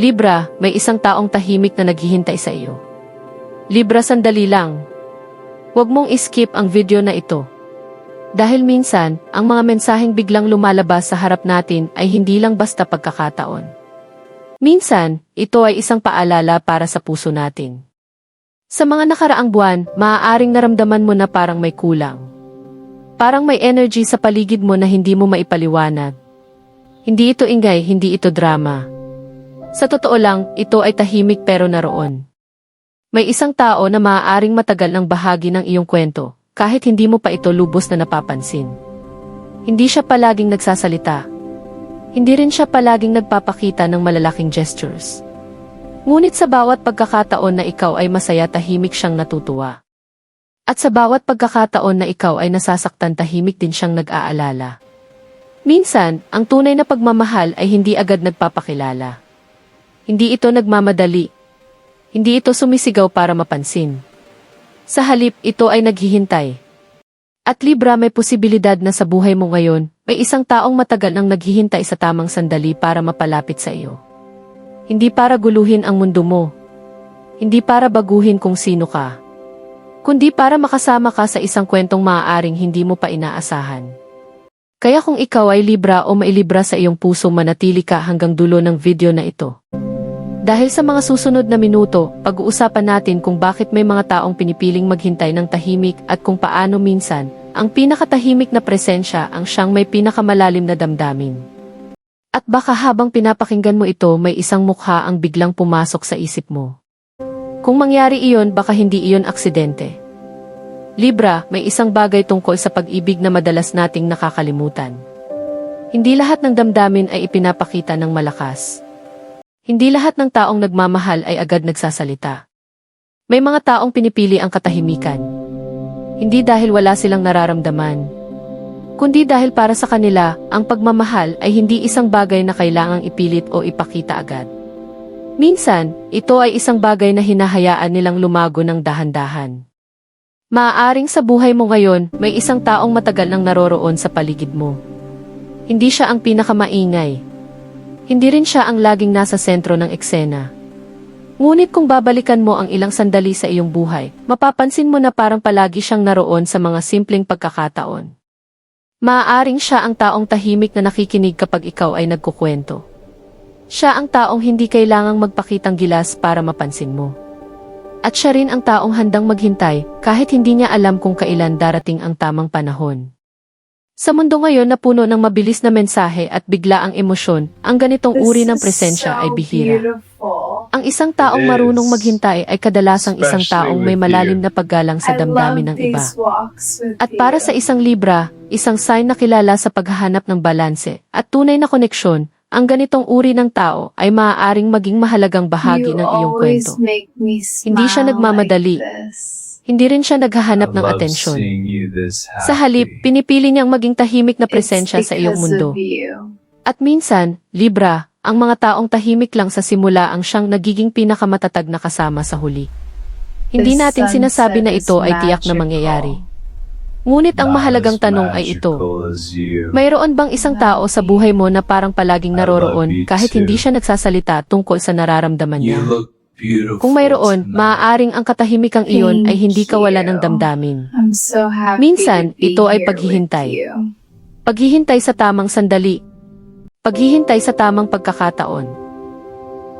Libra, may isang taong tahimik na naghihintay sa iyo. Libra, sandali lang. Huwag mong skip ang video na ito. Dahil minsan, ang mga mensaheng biglang lumalabas sa harap natin ay hindi lang basta pagkakataon. Minsan, ito ay isang paalala para sa puso natin. Sa mga nakaraang buwan, maaaring naramdaman mo na parang may kulang. Parang may energy sa paligid mo na hindi mo maipaliwanag. Hindi ito ingay, hindi ito drama. Sa totoo lang, ito ay tahimik pero naroon. May isang tao na maaaring matagal ng bahagi ng iyong kwento, kahit hindi mo pa ito lubos na napapansin. Hindi siya palaging nagsasalita. Hindi rin siya palaging nagpapakita ng malalaking gestures. Ngunit sa bawat pagkakataon na ikaw ay masaya, tahimik siyang natutuwa. At sa bawat pagkakataon na ikaw ay nasasaktan, tahimik din siyang nag-aalala. Minsan, ang tunay na pagmamahal ay hindi agad nagpapakilala. Hindi ito nagmamadali. Hindi ito sumisigaw para mapansin. Sa halip, ito ay naghihintay. At Libra, may posibilidad na sa buhay mo ngayon, may isang taong matagal nang naghihintay sa tamang sandali para mapalapit sa iyo. Hindi para guluhin ang mundo mo. Hindi para baguhin kung sino ka. Kundi para makasama ka sa isang kwentong maaaring hindi mo pa inaasahan. Kaya kung ikaw ay Libra o mailibra sa iyong puso, manatili ka hanggang dulo ng video na ito. Dahil sa mga susunod na minuto, pag-uusapan natin kung bakit may mga taong pinipiling maghintay ng tahimik at kung paano minsan, ang pinakatahimik na presensya ang siyang may pinakamalalim na damdamin. At baka habang pinapakinggan mo ito, may isang mukha ang biglang pumasok sa isip mo. Kung mangyari iyon, baka hindi iyon aksidente. Libra, may isang bagay tungkol sa pag-ibig na madalas nating nakakalimutan. Hindi lahat ng damdamin ay ipinapakita ng malakas. Hindi lahat ng taong nagmamahal ay agad nagsasalita. May mga taong pinipili ang katahimikan. Hindi dahil wala silang nararamdaman, kundi dahil para sa kanila, ang pagmamahal ay hindi isang bagay na kailangang ipilit o ipakita agad. Minsan, ito ay isang bagay na hinahayaan nilang lumago ng dahan-dahan. Maaaring sa buhay mo ngayon, may isang taong matagal nang naroroon sa paligid mo. Hindi siya ang pinakamaingay. Hindi rin siya ang laging nasa sentro ng eksena. Ngunit kung babalikan mo ang ilang sandali sa iyong buhay, mapapansin mo na parang palagi siyang naroon sa mga simpleng pagkakataon. Maaaring siya ang taong tahimik na nakikinig kapag ikaw ay nagkukwento. Siya ang taong hindi kailangang magpakitang gilas para mapansin mo. At siya rin ang taong handang maghintay kahit hindi niya alam kung kailan darating ang tamang panahon. Sa mundo ngayon na puno ng mabilis na mensahe at bigla ang emosyon, ang ganitong uri ng presensya ay bihira. Ang isang taong marunong maghintay ay kadalasang isang taong may malalim na paggalang sa damdamin ng iba. At para sa isang Libra, isang sign na kilala sa paghahanap ng balanse at tunay na koneksyon, ang ganitong uri ng tao ay maaaring maging mahalagang bahagi ng iyong kwento. Hindi siya nagmamadali. Hindi rin siya naghahanap ng atensyon. Sa halip, pinipili niyang maging tahimik na presensya sa iyong mundo. At minsan, Libra, ang mga taong tahimik lang sa simula ang siyang nagiging pinakamatatag na kasama sa huli. Hindi natin sinasabi na ito ay tiyak na mangyayari. Ngunit ang mahalagang tanong ay ito. Mayroon bang isang tao sa buhay mo na parang palaging naroroon kahit hindi siya nagsasalita tungkol sa nararamdaman niya? Kung mayroon, maaaring ang katahimikang iyon ay hindi kawalan ng damdamin. Minsan, ito ay paghihintay. Paghihintay sa tamang sandali. Paghihintay sa tamang pagkakataon.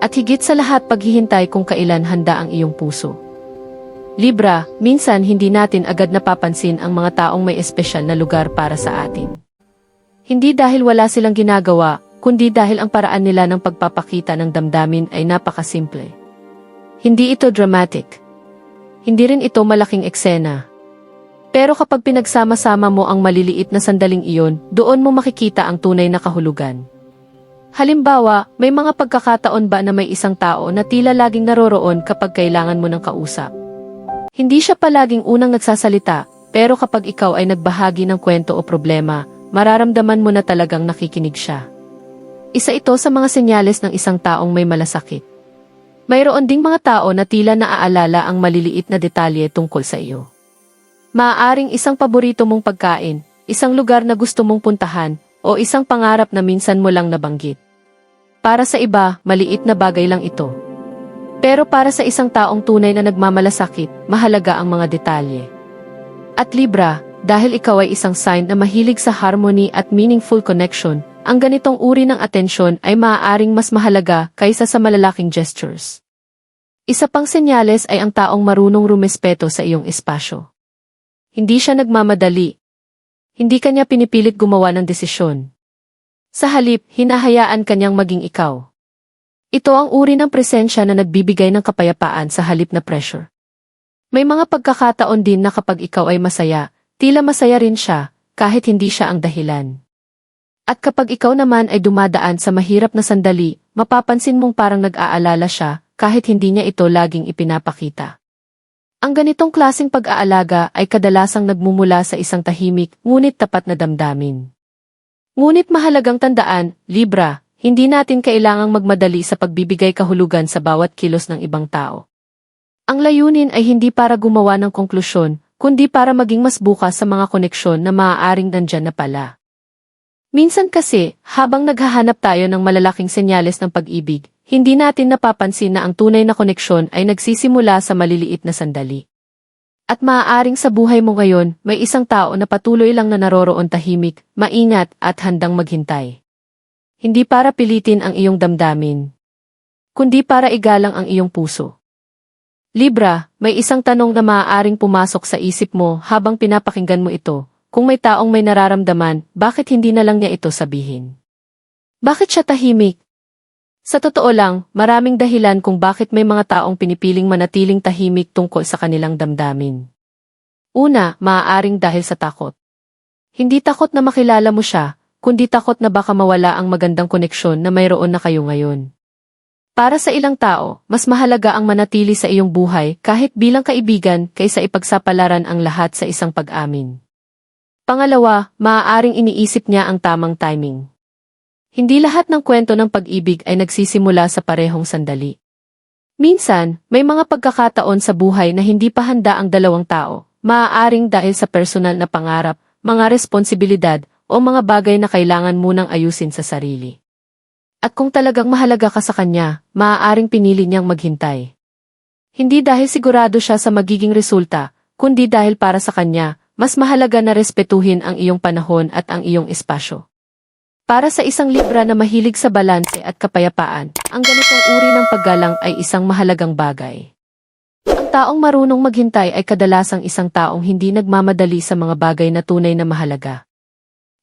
At higit sa lahat, paghihintay kung kailan handa ang iyong puso. Libra, minsan hindi natin agad napapansin ang mga taong may espesyal na lugar para sa atin. Hindi dahil wala silang ginagawa, kundi dahil ang paraan nila ng pagpapakita ng damdamin ay napakasimple. Hindi ito dramatic. Hindi rin ito malaking eksena. Pero kapag pinagsama-sama mo ang maliliit na sandaling iyon, doon mo makikita ang tunay na kahulugan. Halimbawa, may mga pagkakataon ba na may isang tao na tila laging naroroon kapag kailangan mo ng kausap? Hindi siya palaging unang nagsasalita, pero kapag ikaw ay nagbahagi ng kwento o problema, mararamdaman mo na talagang nakikinig siya. Isa ito sa mga senyales ng isang taong may malasakit. Mayroon ding mga tao na tila naaalala ang maliliit na detalye tungkol sa iyo. Maaaring isang paborito mong pagkain, isang lugar na gusto mong puntahan, o isang pangarap na minsan mo lang nabanggit. Para sa iba, maliit na bagay lang ito. Pero para sa isang taong tunay na nagmamalasakit, mahalaga ang mga detalye. At Libra, dahil ikaw ay isang sign na mahilig sa harmony at meaningful connection, ang ganitong uri ng atensyon ay maaaring mas mahalaga kaysa sa malalaking gestures. Isa pang senyales ay ang taong marunong rumespeto sa iyong espasyo. Hindi siya nagmamadali. Hindi kanya pinipilit gumawa ng desisyon. Sa halip, hinahayaan kanyang maging ikaw. Ito ang uri ng presensya na nagbibigay ng kapayapaan sa halip na pressure. May mga pagkakataon din na kapag ikaw ay masaya, tila masaya rin siya, kahit hindi siya ang dahilan. At kapag ikaw naman ay dumadaan sa mahirap na sandali, mapapansin mong parang nag-aalala siya, kahit hindi niya ito laging ipinapakita. Ang ganitong klaseng pag-aalaga ay kadalasang nagmumula sa isang tahimik, ngunit tapat na damdamin. Ngunit mahalagang tandaan, Libra, hindi natin kailangang magmadali sa pagbibigay kahulugan sa bawat kilos ng ibang tao. Ang layunin ay hindi para gumawa ng konklusyon, kundi para maging mas bukas sa mga koneksyon na maaaring nandyan na pala. Minsan kasi, habang naghahanap tayo ng malalaking senyales ng pag-ibig, hindi natin napapansin na ang tunay na koneksyon ay nagsisimula sa maliliit na sandali. At maaaring sa buhay mo ngayon, may isang tao na patuloy lang na naroroon tahimik, maingat at handang maghintay. Hindi para pilitin ang iyong damdamin, kundi para igalang ang iyong puso. Libra, may isang tanong na maaaring pumasok sa isip mo habang pinapakinggan mo ito. Kung may taong may nararamdaman, bakit hindi na lang niya ito sabihin? Bakit siya tahimik? Sa totoo lang, maraming dahilan kung bakit may mga taong pinipiling manatiling tahimik tungkol sa kanilang damdamin. Una, maaaring dahil sa takot. Hindi takot na makilala mo siya, kundi takot na baka mawala ang magandang koneksyon na mayroon na kayo ngayon. Para sa ilang tao, mas mahalaga ang manatili sa iyong buhay kahit bilang kaibigan kaysa ipagsapalaran ang lahat sa isang pag-amin. Pangalawa, maaaring iniisip niya ang tamang timing. Hindi lahat ng kwento ng pag-ibig ay nagsisimula sa parehong sandali. Minsan, may mga pagkakataon sa buhay na hindi pa handa ang dalawang tao, maaaring dahil sa personal na pangarap, mga responsibilidad, o mga bagay na kailangan munang ayusin sa sarili. At kung talagang mahalaga ka sa kanya, maaaring pinili niyang maghintay. Hindi dahil sigurado siya sa magiging resulta, kundi dahil para sa kanya, mas mahalaga na respetuhin ang iyong panahon at ang iyong espasyo. Para sa isang Libra na mahilig sa balanse at kapayapaan, ang ganitong uri ng paggalang ay isang mahalagang bagay. Ang taong marunong maghintay ay kadalasang isang taong hindi nagmamadali sa mga bagay na tunay na mahalaga.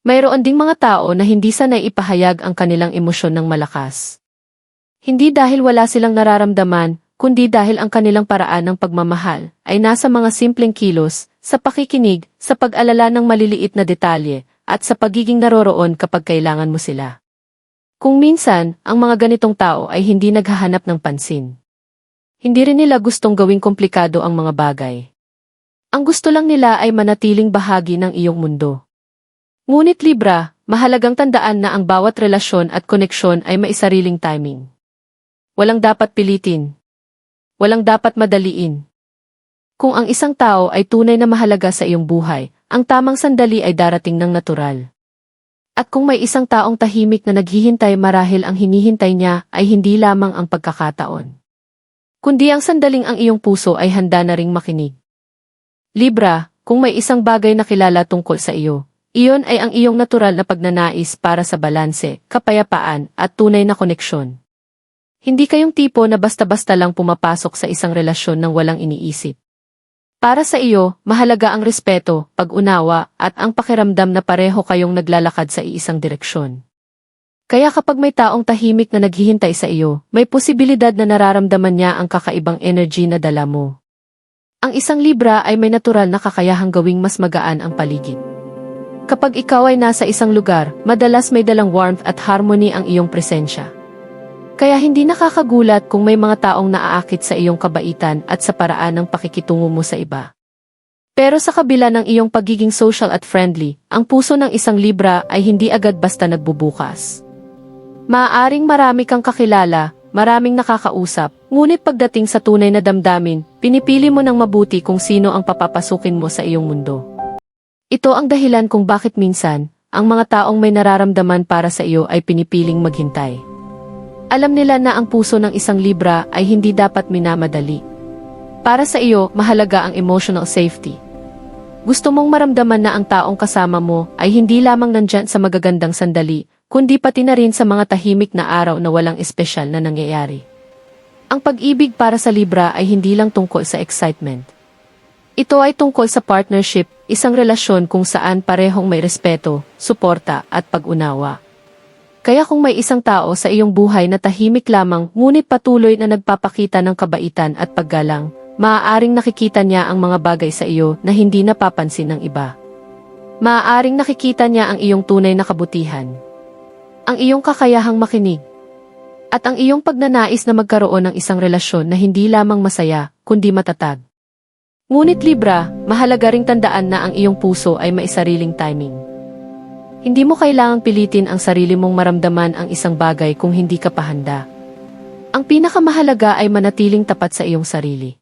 Mayroon ding mga tao na hindi sanay ipahayag ang kanilang emosyon ng malakas. Hindi dahil wala silang nararamdaman, kundi dahil ang kanilang paraan ng pagmamahal ay nasa mga simpleng kilos, sa pakikinig, sa pag-alala ng maliliit na detalye, at sa pagiging naroroon kapag kailangan mo sila. Kung minsan, ang mga ganitong tao ay hindi naghahanap ng pansin. Hindi rin nila gustong gawing komplikado ang mga bagay. Ang gusto lang nila ay manatiling bahagi ng iyong mundo. Ngunit Libra, mahalagang tandaan na ang bawat relasyon at koneksyon ay may sariling timing. Walang dapat pilitin. Walang dapat madaliin. Kung ang isang tao ay tunay na mahalaga sa iyong buhay, ang tamang sandali ay darating ng natural. At kung may isang taong tahimik na naghihintay marahil ang hinihintay niya ay hindi lamang ang pagkakataon, kundi ang sandaling ang iyong puso ay handa na ring makinig. Libra, kung may isang bagay na kilala tungkol sa iyo, iyon ay ang iyong natural na pagnanais para sa balanse, kapayapaan, at tunay na koneksyon. Hindi kayong tipo na basta-basta lang pumapasok sa isang relasyon ng walang iniisip. Para sa iyo, mahalaga ang respeto, pag-unawa, at ang pakiramdam na pareho kayong naglalakad sa iisang direksyon. Kaya kapag may taong tahimik na naghihintay sa iyo, may posibilidad na nararamdaman niya ang kakaibang energy na dala mo. Ang isang Libra ay may natural na kakayahang gawing mas magaan ang paligid. Kapag ikaw ay nasa isang lugar, madalas may dalang warmth at harmony ang iyong presensya. Kaya hindi nakakagulat kung may mga taong naaakit sa iyong kabaitan at sa paraan ng pakikitungo mo sa iba. Pero sa kabila ng iyong pagiging social at friendly, ang puso ng isang Libra ay hindi agad basta nagbubukas. Maaaring marami kang kakilala, maraming nakakausap, ngunit pagdating sa tunay na damdamin, pinipili mo ng mabuti kung sino ang papapasukin mo sa iyong mundo. Ito ang dahilan kung bakit minsan, ang mga taong may nararamdaman para sa iyo ay pinipiling maghintay. Alam nila na ang puso ng isang Libra ay hindi dapat minamadali. Para sa iyo, mahalaga ang emotional safety. Gusto mong maramdaman na ang taong kasama mo ay hindi lamang nandyan sa magagandang sandali, kundi pati na rin sa mga tahimik na araw na walang espesyal na nangyayari. Ang pag-ibig para sa Libra ay hindi lang tungkol sa excitement. Ito ay tungkol sa partnership, isang relasyon kung saan parehong may respeto, suporta at pag-unawa. Kaya kung may isang tao sa iyong buhay na tahimik lamang ngunit patuloy na nagpapakita ng kabaitan at paggalang, maaaring nakikita niya ang mga bagay sa iyo na hindi napapansin ng iba. Maaaring nakikita niya ang iyong tunay na kabutihan, ang iyong kakayahang makinig, at ang iyong pagnanais na magkaroon ng isang relasyon na hindi lamang masaya, kundi matatag. Ngunit Libra, mahalaga ring tandaan na ang iyong puso ay may sariling timing. Hindi mo kailangang pilitin ang sarili mong maramdaman ang isang bagay kung hindi ka pa handa. Ang pinakamahalaga ay manatiling tapat sa iyong sarili.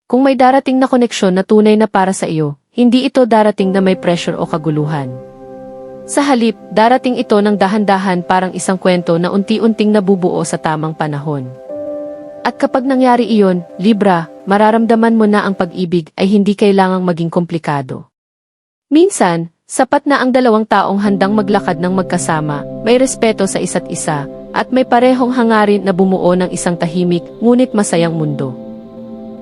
Kung may darating na koneksyon na tunay na para sa iyo, hindi ito darating na may pressure o kaguluhan. Sa halip, darating ito ng dahan-dahan parang isang kwento na unti-unting nabubuo sa tamang panahon. At kapag nangyari iyon, Libra, mararamdaman mo na ang pag-ibig ay hindi kailangang maging komplikado. Minsan, sapat na ang dalawang taong handang maglakad ng magkasama, may respeto sa isa't isa, at may parehong hangarin na bumuo ng isang tahimik ngunit masayang mundo.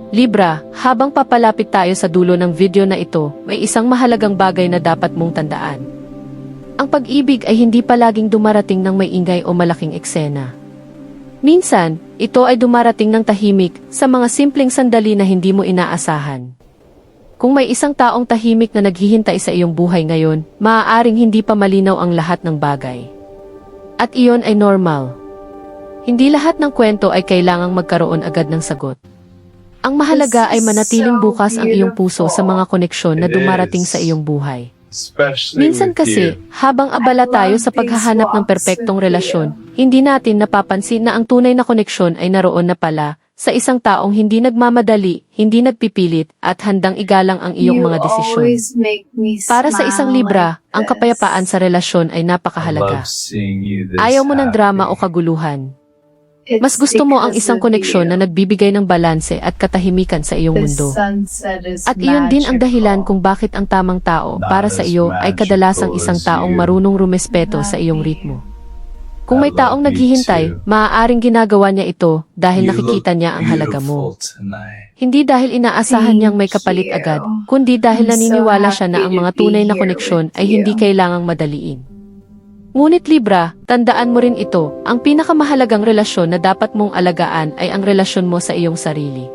Libra, habang papalapit tayo sa dulo ng video na ito, may isang mahalagang bagay na dapat mong tandaan. Ang pag-ibig ay hindi palaging dumarating ng may ingay o malaking eksena. Minsan, ito ay dumarating ng tahimik sa mga simpleng sandali na hindi mo inaasahan. Kung may isang taong tahimik na naghihintay sa iyong buhay ngayon, maaaring hindi pa malinaw ang lahat ng bagay. At iyon ay normal. Hindi lahat ng kwento ay kailangang magkaroon agad ng sagot. Ang mahalaga ay manatiling bukas ang iyong puso sa mga koneksyon na dumarating sa iyong buhay. Minsan kasi, habang abala tayo sa paghahanap ng perpektong relasyon, hindi natin napapansin na ang tunay na koneksyon ay naroon na pala, sa isang taong hindi nagmamadali, hindi nagpipilit, at handang igalang ang iyong mga desisyon. Para sa isang Libra, ang kapayapaan sa relasyon ay napakahalaga. Ayaw mo ng drama o kaguluhan. Mas gusto mo ang isang koneksyon na nagbibigay ng balanse at katahimikan sa iyong mundo. At iyon din ang dahilan kung bakit ang tamang tao para sa iyo ay kadalasang isang taong marunong rumespeto sa iyong ritmo. Kung may taong naghihintay, maaaring ginagawa niya ito dahil nakikita niya ang halaga mo. Hindi dahil inaasahan niyang may kapalit agad, kundi dahil naniniwala siya na ang mga tunay na koneksyon ay hindi kailangang madaliin. Ngunit Libra, tandaan mo rin ito, ang pinakamahalagang relasyon na dapat mong alagaan ay ang relasyon mo sa iyong sarili.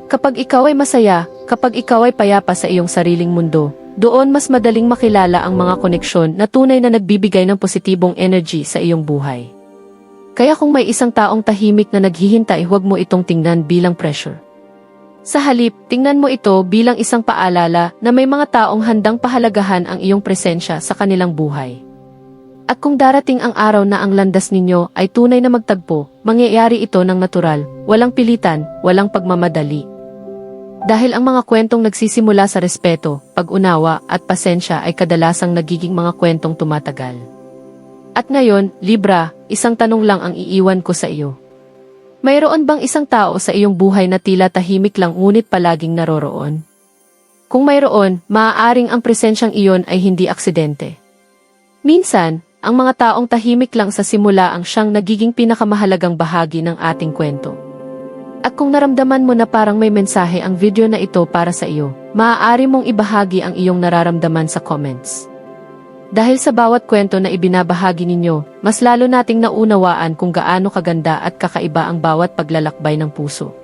Kapag ikaw ay masaya, kapag ikaw ay payapa sa iyong sariling mundo, doon mas madaling makilala ang mga koneksyon na tunay na nagbibigay ng positibong energy sa iyong buhay. Kaya kung may isang taong tahimik na naghihintay, huwag mo itong tingnan bilang pressure. Sa halip, tingnan mo ito bilang isang paalala na may mga taong handang pahalagahan ang iyong presensya sa kanilang buhay. At kung darating ang araw na ang landas ninyo ay tunay na magtagpo, mangyayari ito ng natural, walang pilitan, walang pagmamadali. Dahil ang mga kwentong nagsisimula sa respeto, pag-unawa at pasensya ay kadalasang nagiging mga kwentong tumatagal. At ngayon, Libra, isang tanong lang ang iiwan ko sa iyo. Mayroon bang isang tao sa iyong buhay na tila tahimik lang ngunit palaging naroroon? Kung mayroon, maaaring ang presensyang iyon ay hindi aksidente. Minsan, ang mga taong tahimik lang sa simula ang siyang nagiging pinakamahalagang bahagi ng ating kwento. At kung naramdaman mo na parang may mensahe ang video na ito para sa iyo, maaari mong ibahagi ang iyong nararamdaman sa comments. Dahil sa bawat kwento na ibinabahagi ninyo, mas lalo nating naunawaan kung gaano kaganda at kakaiba ang bawat paglalakbay ng puso.